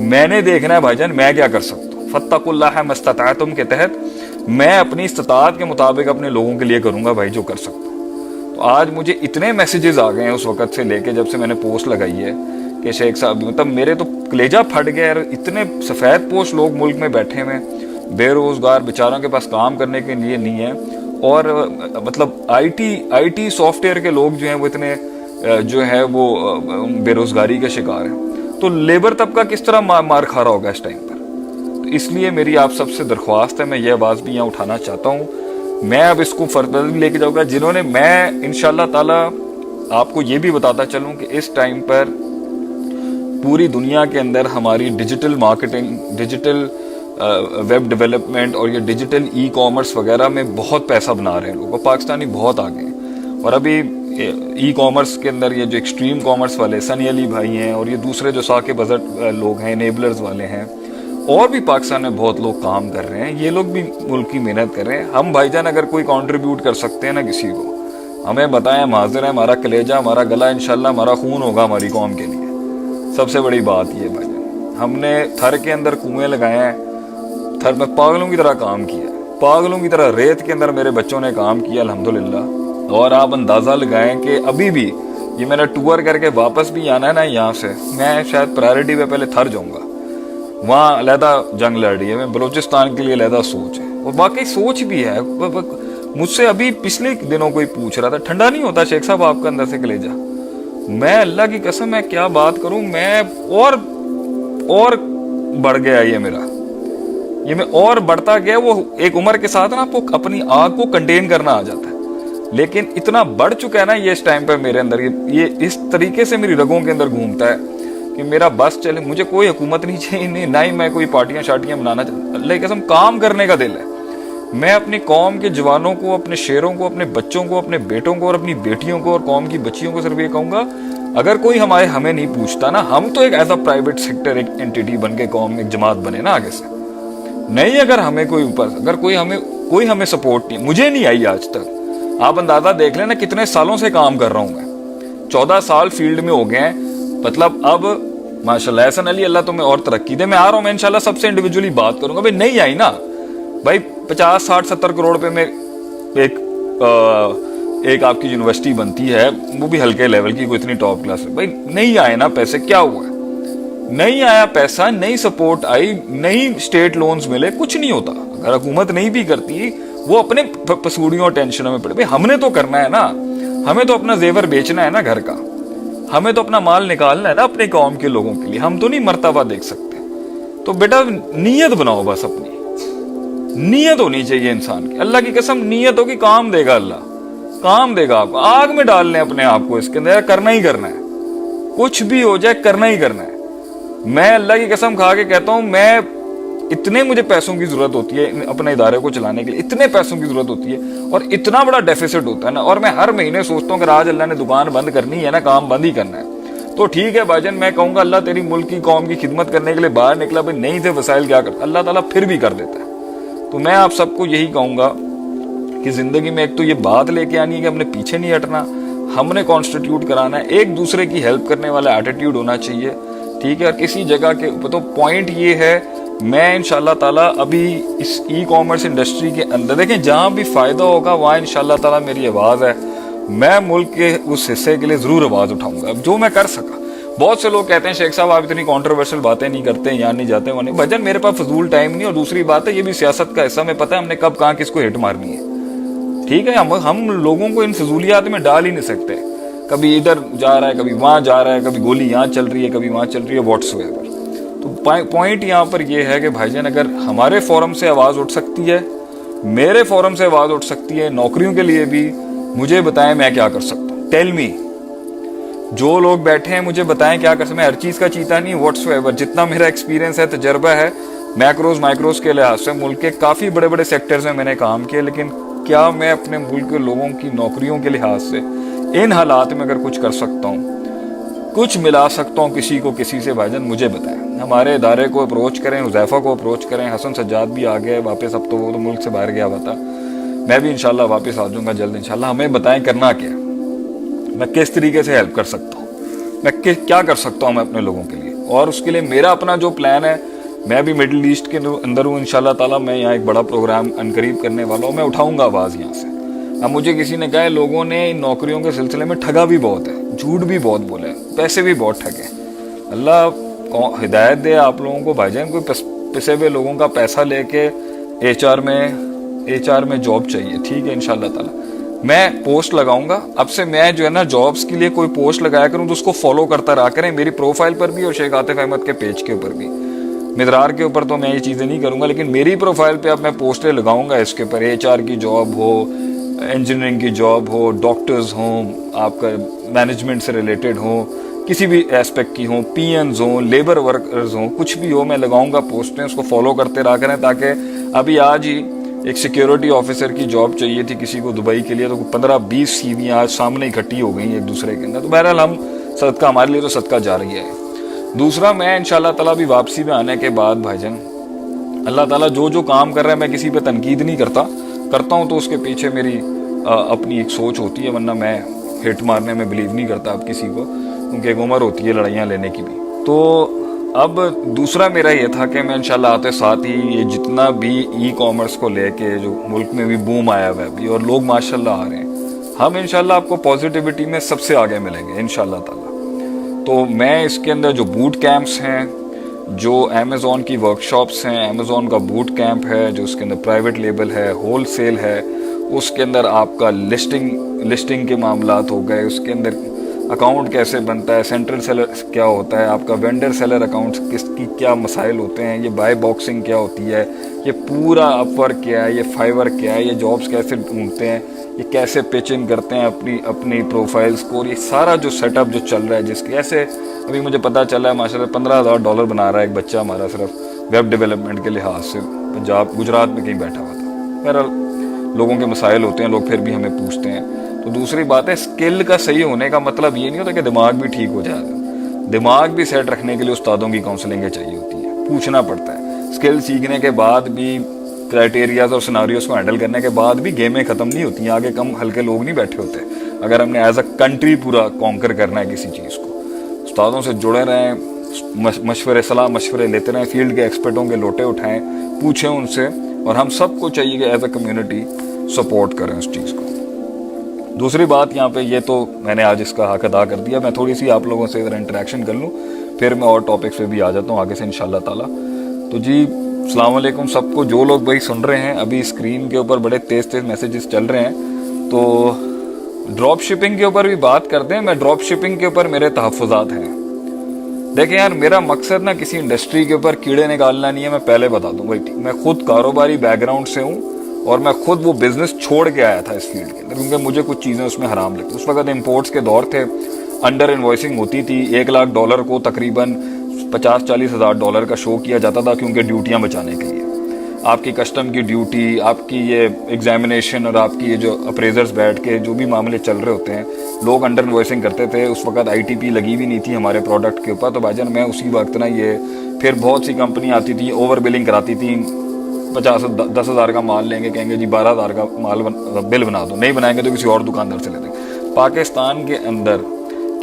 میں نے دیکھنا ہے بھائی جان میں کیا کر سکتا ہوں. فاتقوا اللہ ما استطعتم کے تحت میں اپنی استطاعت کے مطابق اپنے لوگوں کے لیے کروں گا بھائی جو کر سکتا ہوں. تو آج مجھے اتنے میسیجز آ گئے ہیں اس وقت سے لے کے جب سے میں نے پوسٹ لگائی ہے کہ شیخ صاحب مطلب میرے تو کلیجہ پھٹ گیا ہے. اتنے سفید پوش لوگ ملک میں بیٹھے ہوئے بے روزگار بیچاروں کے پاس کام کرنے کے لیے نہیں ہے, اور مطلب آئی ٹی سافٹ ویئر کے لوگ جو ہیں وہ اتنے جو ہے وہ بے روزگاری کے شکار ہیں. تو لیبر طبقہ کس طرح مار کھا رہا ہوگا اس ٹائم پر. تو اس لیے میری آپ سب سے درخواست ہے, میں یہ آواز بھی یہاں اٹھانا چاہتا ہوں. میں اب اس کو فردر بھی لے کے جاؤں گا جنہوں نے, میں انشاءاللہ تعالی آپ کو یہ بھی بتاتا چلوں کہ اس ٹائم پر پوری دنیا کے اندر ہماری digital marketing, digital web development اور یہ ڈیجیٹل ای کامرس وغیرہ میں بہت پیسہ بنا رہے ہیں لوگ, پاکستانی بہت آگے ہیں. اور ابھی ای کامرس کے اندر یہ جو ایکسٹریم کامرس والے سنی علی بھائی ہیں اور یہ دوسرے جو ساکے بزٹ لوگ ہیں, انیبلرز والے ہیں, اور بھی پاکستان میں بہت لوگ کام کر رہے ہیں. یہ لوگ بھی ملک کی محنت کر رہے ہیں. ہم بھائی جان اگر کوئی کنٹریبیوٹ کر سکتے ہیں نا کسی کو, ہمیں بتائیں, ہم حاضر ہیں. ہمارا کلیجہ, ہمارا گلا, انشاءاللہ ہمارا خون ہوگا ہماری قوم کے لیے. سب سے بڑی بات یہ بھائی جان, ہم نے تھر کے اندر کنویں لگائے ہیں, تھر میں پاگلوں کی طرح کام کیا, پاگلوں کی طرح ریت کے اندر میرے بچوں نے کام کیا الحمدللہ. اور آپ اندازہ لگائیں کہ ابھی بھی یہ میرا ٹور کر کے واپس بھی آنا ہے نا یہاں سے, میں شاید پرائرٹی پہ پہلے تھر جاؤں گا. وہاں علیحدہ جنگ لڑ رہی ہے, میں بلوچستان کے لیے علیحدہ سوچ ہے, اور باقی سوچ بھی ہے. مجھ سے ابھی پچھلے دنوں کوئی پوچھ رہا تھا ٹھنڈا نہیں ہوتا شیخ صاحب آپ کا اندر سے کلیجہ. میں اللہ کی قسم میں کیا بات کروں, میں اور بڑھ گیا یہ میرا, یہ میں اور بڑھتا گیا. وہ ایک عمر کے ساتھ نا آپ کو اپنی آگ کو کنٹین کرنا آ جاتا ہے, لیکن اتنا بڑھ چکا ہے نا یہ اس ٹائم پہ میرے اندر, یہ اس طریقے سے میری رگوں کے اندر گھومتا ہے کہ میرا بس چلے. مجھے کوئی حکومت نہیں چاہیے, نہ ہی میں کوئی پارٹیاں شارٹیاں بنانا چاہتا. اللہ کی قسم کام کرنے کا دل ہے. میں اپنی قوم کے جوانوں کو, اپنے شیروں کو, اپنے بچوں کو, اپنے بیٹوں کو اور اپنی بیٹیوں کو اور قوم کی بچیوں کو صرف یہ کہوں گا, اگر کوئی ہمیں نہیں پوچھتا نا, ہم تو ایک ایز اے پرائیویٹ سیکٹر ایک انٹیٹی بن کے قوم ایک جماعت بنے نا آگے سے. نہیں اگر ہمیں کوئی اوپر, اگر کوئی ہمیں سپورٹ نہیں, مجھے نہیں آئی آج تک. آپ اندازہ دیکھ لیں نا کتنے سالوں سے کام کر رہا ہوں میں, 14 سال فیلڈ میں ہو گئے ہیں. مطلب اب ماشاءاللہ احسن علی اللہ تمہیں اور ترقی دے. میں آ رہا ہوں, میں انشاءاللہ سب سے انڈیویجولی بات کروں گا. بھائی نہیں آئی نا بھائی, 50 60 70 کروڑ پہ میں ایک آپ کی یونیورسٹی بنتی ہے, وہ بھی ہلکے لیول کی, کوئی اتنی ٹاپ کلاس ہے. بھائی نہیں آئے نا پیسے, کیا ہوا ہے؟ نہیں آیا پیسہ, نہیں سپورٹ آئی, نہیں اسٹیٹ لونز ملے, کچھ نہیں ہوتا. اگر حکومت نہیں بھی کرتی, وہ اپنے پسوڑیوں اور ٹینشنوں میں پڑے. بھائی ہم نے تو کرنا ہے نا, ہمیں تو اپنا زیور بیچنا ہے نا گھر کا, ہمیں تو اپنا مال نکالنا ہے نا اپنے قوم کے لوگوں کے لیے. ہم تو نہیں مرتبہ دیکھ سکتے. تو بیٹا نیت بناؤ, بس اپنی نیت ہونی چاہیے انسان کی. اللہ کی قسم نیت ہوگی کام دے گا, اللہ کام دے گا آپ کو. آگ میں ڈال لیں اپنے آپ کو اس کے اندر, کرنا ہی کرنا ہے, کچھ بھی ہو جائے کرنا ہی کرنا ہے. میں اللہ کی قسم کھا کے کہتا ہوں, میں اتنے مجھے پیسوں کی ضرورت ہوتی ہے اپنے ادارے کو چلانے کے لیے, اتنے پیسوں کی ضرورت ہوتی ہے, اور اتنا بڑا ڈیفیسٹ ہوتا ہے نا. اور میں ہر مہینے سوچتا ہوں کہ آج اللہ نے دکان بند کرنی ہے نا, کام بند ہی کرنا ہے. تو ٹھیک ہے بھائی جان, میں کہوں گا اللہ تیری ملک کی قوم کی خدمت کرنے کے لیے باہر نکلا. بھائی نہیں تھے وسائل, کیا کرتا اللہ تعالیٰ پھر بھی کر دیتا ہے. تو میں آپ سب کو یہی کہوں گا کہ زندگی میں ایک تو یہ بات لے کے آنی ہے کہ ہم نے پیچھے نہیں ہٹنا, ہم نے کانسٹیٹیوٹ کرانا ہے, ایک دوسرے کی ہیلپ کرنے والا ایٹیٹیوڈ ہونا چاہیے. ٹھیک ہے, اور کسی جگہ کے تو پوائنٹ یہ ہے, میں انشاءاللہ تعالیٰ ابھی اس ای کامرس انڈسٹری کے اندر دیکھیں جہاں بھی فائدہ ہوگا وہاں انشاءاللہ تعالیٰ میری آواز ہے, میں ملک کے اس حصے کے لیے ضرور آواز اٹھاؤں گا جو میں کر سکا. بہت سے لوگ کہتے ہیں شیخ صاحب آپ اتنی کانٹروورشل باتیں نہیں کرتے, یہاں نہیں جاتے, وہاں نہیں. بھجن میرے پاس فضول ٹائم نہیں, اور دوسری بات ہے یہ بھی سیاست کا حصہ, میں پتہ ہے ہم نے کب کہاں کس کو ہٹ مارنی ہے. ٹھیک ہے, ہم لوگوں کو ان فضولیات میں ڈال ہی نہیں سکتے. کبھی ادھر جا رہا ہے, کبھی وہاں جا رہا ہے, کبھی گولی یہاں چل رہی ہے, کبھی وہاں چل رہی ہے, واٹس ایور. تو پوائنٹ یہاں پر یہ ہے کہ بھائی جان اگر ہمارے فورم سے آواز اٹھ سکتی ہے, میرے فورم سے آواز اٹھ سکتی ہے, نوکریوں کے لیے بھی, مجھے بتائیں میں کیا کر سکتا ہوں. ٹیل می, جو لوگ بیٹھے ہیں مجھے بتائیں کیا کر سکتے. میں ہر چیز کا چیتا نہیں, واٹس ایور جتنا میرا ایکسپیرینس ہے, تجربہ ہے, میکروز مائکروز کے لحاظ سے ملک کے کافی بڑے بڑے سیکٹرز میں نے کام کیا, لیکن کیا میں اپنے ملک کے لوگوں کی نوکریوں کے لحاظ سے ان حالات میں اگر کچھ کر سکتا ہوں, کچھ ملا سکتا ہوں کسی کو کسی سے, بھائی جان مجھے بتائیں. ہمارے ادارے کو اپروچ کریں, حذیفہ کو اپروچ کریں, حسن سجاد بھی آ گئے واپس, اب تو وہ تو ملک سے باہر گیا ہوا تھا, میں بھی انشاءاللہ واپس آ جاؤں گا جلد انشاءاللہ. ہمیں بتائیں کرنا کیا, میں کس طریقے سے ہیلپ کر سکتا ہوں, میں کیا کر سکتا ہوں میں اپنے لوگوں کے لیے. اور اس کے لیے میرا اپنا جو پلان ہے, میں بھی مڈل ایسٹ کے اندر ہوں انشاءاللہ تعالیٰ. میں یہاں ایک بڑا پروگرام عنقریب کرنے والا ہوں, میں اٹھاؤں گا آواز یہاں سے. اب مجھے کسی نے کہا ہے لوگوں نے ان نوکریوں کے سلسلے میں ٹھگا بھی بہت ہے, جھوٹ بھی بہت بولے, پیسے بھی بہت ٹھگے. اللہ ہدایت دے آپ لوگوں کو بھائی جان. کوئی پسے ہوئے لوگوں کا پیسہ لے کے ایچ آر میں جاب چاہیے, ٹھیک ہے انشاءاللہ تعالیٰ میں پوسٹ لگاؤں گا. اب سے میں جو ہے نا جابس کے لیے کوئی پوسٹ لگایا کروں تو اس کو فالو کرتا رہا کریں, میری پروفائل پر بھی اور شیخ عاطف احمد کے پیج کے اوپر بھی. مدرار کے اوپر تو میں یہ چیزیں نہیں کروں گا, لیکن میری پروفائل پہ اب میں پوسٹیں لگاؤں گا اس کے اوپر. ایچ آر کی جاب ہو, انجینئرنگ کی جاب ہو, ڈاکٹرز ہوں, آپ کا مینجمنٹ سے ریلیٹڈ ہوں, کسی بھی ایسپیکٹ کی ہوں, پی اینز ہوں, لیبر ورکرز ہوں, کچھ بھی ہو میں لگاؤں گا پوسٹیں. اس کو فالو کرتے رہا کریں تاکہ ابھی آج ہی ایک سیکیورٹی آفیسر کی جاب چاہیے تھی کسی کو دبئی کے لیے, تو 15-20 CVیں آج سامنے اکٹھی ہو گئی ایک دوسرے کے اندر. تو بہرحال ہم صدقہ, ہمارے لیے تو صدقہ جاری ہے. دوسرا, میں انشاءاللہ تعالیٰ بھی واپسی میں آنے کے بعد بھائی جان اللہ تعالیٰ جو کام کر رہا ہے میں کسی پہ تنقید نہیں کرتا ہوں تو اس کے پیچھے میری اپنی ایک سوچ ہوتی ہے, ورنہ میں ہٹ مارنے میں بلیو نہیں کرتا اب کسی کو, کیونکہ ایک عمر ہوتی ہے لڑائیاں لینے کی بھی. تو اب دوسرا میرا یہ تھا کہ میں انشاءاللہ آتے ساتھ ہی یہ جتنا بھی ای کامرس کو لے کے جو ملک میں بھی بوم آیا ہوا ہے ابھی اور لوگ ماشاءاللہ آ رہے ہیں, ہم انشاءاللہ آپ کو پازیٹیوٹی میں سب سے آگے ملیں گے انشاءاللہ تعالیٰ. تو میں اس کے اندر جو بوٹ کیمپس ہیں, جو امیزون کی ورک شاپس ہیں, امیزون کا بوٹ کیمپ ہے جو اس کے اندر پرائیویٹ لیبل ہے, ہول سیل ہے, اس کے اندر آپ کا لسٹنگ کے معاملات ہو گئے, اس کے اندر اکاؤنٹ کیسے بنتا ہے, سینٹرل سیلر کیا ہوتا ہے, آپ کا وینڈر سیلر اکاؤنٹ کس کی کیا مسائل ہوتے ہیں, یہ بائی باکسنگ کیا ہوتی ہے, یہ پورا اپ ورک کیا ہے, یہ فائیور کیا ہے, یہ جابس کیسے ڈھونڈتے ہیں, یہ کیسے پیچنگ کرتے ہیں اپنی پروفائلز کو, اور یہ سارا جو سیٹ اپ جو چل رہا ہے جس کے ایسے ابھی مجھے پتہ چلا ہے ماشاءاللہ $15,000 بنا رہا ہے ایک بچہ ہمارا صرف ویب ڈیولپمنٹ کے لحاظ سے, گجرات میں کہیں بیٹھا ہوا تھا. بہرحال لوگوں کے مسائل ہوتے ہیں, لوگ پھر بھی ہمیں پوچھتے ہیں. تو دوسری بات ہے, اسکل کا صحیح ہونے کا مطلب یہ نہیں ہوتا کہ دماغ بھی ٹھیک ہو جائے. دماغ بھی سیٹ رکھنے کے لیے استادوں کی کاؤنسلنگیں چاہیے ہوتی ہیں, پوچھنا پڑتا ہے. اسکل سیکھنے کے بعد بھی, کرائٹیریاز اور سیناریوز کو ہینڈل کرنے کے بعد بھی گیمیں ختم نہیں ہوتی ہیں, آگے کم ہلکے لوگ نہیں بیٹھے ہوتے. اگر ہم نے ایز اے کنٹری پورا کانکر کرنا ہے کسی چیز کو, استادوں سے جڑے رہیں, مشورے لیتے رہیں, فیلڈ کے ایکسپرٹوں کے لوٹے اٹھائیں, پوچھیں ان سے, اور ہم سب کو چاہیے کہ ایز اے کمیونٹی سپورٹ کریں اس چیز کو. دوسری بات یہاں پہ یہ تو میں نے آج اس کا حق ادا کر دیا, میں تھوڑی سی آپ لوگوں سے ادھر انٹریکشن کر لوں, پھر میں اور ٹاپکس پہ بھی آ جاتا ہوں آگے سے انشاءاللہ تعالیٰ. تو جی السلام علیکم سب کو, جو لوگ بھائی سن رہے ہیں, ابھی اسکرین کے اوپر بڑے تیز میسیجز چل رہے ہیں, تو ڈراپ شپنگ کے اوپر بھی بات کرتے ہیں. میں ڈراپ شپنگ کے اوپر میرے تحفظات ہیں. دیکھیں یار, میرا مقصد نا کسی انڈسٹری کے اوپر کیڑے نکالنا نہیں ہے, میں پہلے بتا دوں بھائی. میں خود کاروباری بیک گراؤنڈ سے ہوں, اور میں خود وہ بزنس چھوڑ کے آیا تھا اس فیلڈ کے اندر, کیونکہ مجھے کچھ چیزیں اس میں حرام لگتی. اس وقت امپورٹس کے دور تھے, انڈر انوائسنگ ہوتی تھی, $1,00,000 کو تقریباً $50,000-40,000 کا شو کیا جاتا تھا, کیونکہ ڈیوٹیاں بچانے کے لیے. آپ کی کسٹم کی ڈیوٹی, آپ کی یہ ایگزامینیشن, اور آپ کی یہ جو اپریزرز بیٹھ کے جو بھی معاملے چل رہے ہوتے ہیں, لوگ انڈر انوائسنگ کرتے تھے. اس وقت ITP لگی بھی نہیں تھی ہمارے پروڈکٹ کے اوپر. تو بھائی جان میں اسی وقت نا یہ پھر بہت سی کمپنی آتی تھی, اوور بلنگ کراتی تھی. 10,000 کا مال لیں گے, کہیں گے جی 12,000 کا مال بل بنا دو, نہیں بنائیں گے تو کسی اور دکاندار سے لے دیں. پاکستان کے اندر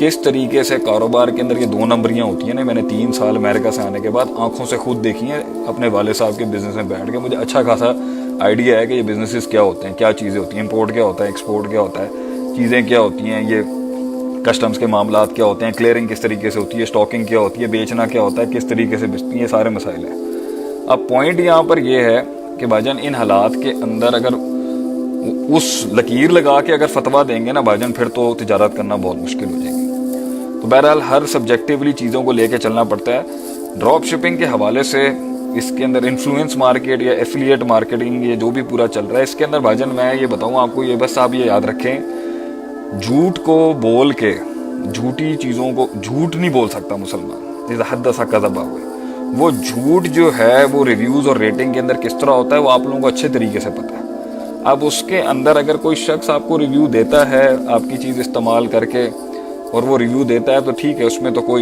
کس طریقے سے کاروبار کے اندر یہ 2 نمبریاں ہوتی ہیں نا, میں نے 3 سال امریکہ سے آنے کے بعد آنکھوں سے خود دیکھی ہیں اپنے والد صاحب کے بزنس میں بیٹھ کے. مجھے اچھا خاصا آئیڈیا ہے کہ یہ بزنسز کیا ہوتے ہیں, کیا چیزیں ہوتی ہیں, امپورٹ کیا ہوتا ہے, ایکسپورٹ کیا ہوتا ہے, چیزیں کیا ہوتی ہیں, یہ کسٹمز کے معاملات کیا ہوتے ہیں, کلیئرنگ کس طریقے سے ہوتی ہے, اسٹاکنگ کیا ہوتی ہے, بیچنا کیا ہوتا ہے, کس طریقے سے بیچتی ہیں, یہ سارے مسائل ہیں. اب پوائنٹ یہاں پر یہ ہے کہ بھائی جان ان حالات کے اندر اگر اس لکیر لگا کے اگر فتویٰ دیں گے نا بھائی جان, پھر تو تجارت کرنا بہت مشکل ہو جائے گی. تو بہرحال ہر سبجیکٹیولی چیزوں کو لے کے چلنا پڑتا ہے. ڈراپ شپنگ کے حوالے سے اس کے اندر انفلوئنس مارکیٹ یا ایفیلیٹ مارکیٹنگ, یہ جو بھی پورا چل رہا ہے, اس کے اندر بھائی جان میں یہ بتاؤں آپ کو, یہ بس آپ یہ یاد رکھیں, جھوٹ کو بول کے, جھوٹی چیزوں کو, جھوٹ نہیں بول سکتا مسلمان, جیسا حدث کذب ہوئے. وہ جھوٹ جو ہے وہ ریویوز اور ریٹنگ کے اندر کس طرح ہوتا ہے وہ آپ لوگوں کو اچھے طریقے سے پتہ ہے. اب اس کے اندر اگر کوئی شخص آپ کو ریویو دیتا ہے آپ کی چیز استعمال کر کے, اور وہ ریویو دیتا ہے تو ٹھیک ہے, اس میں تو کوئی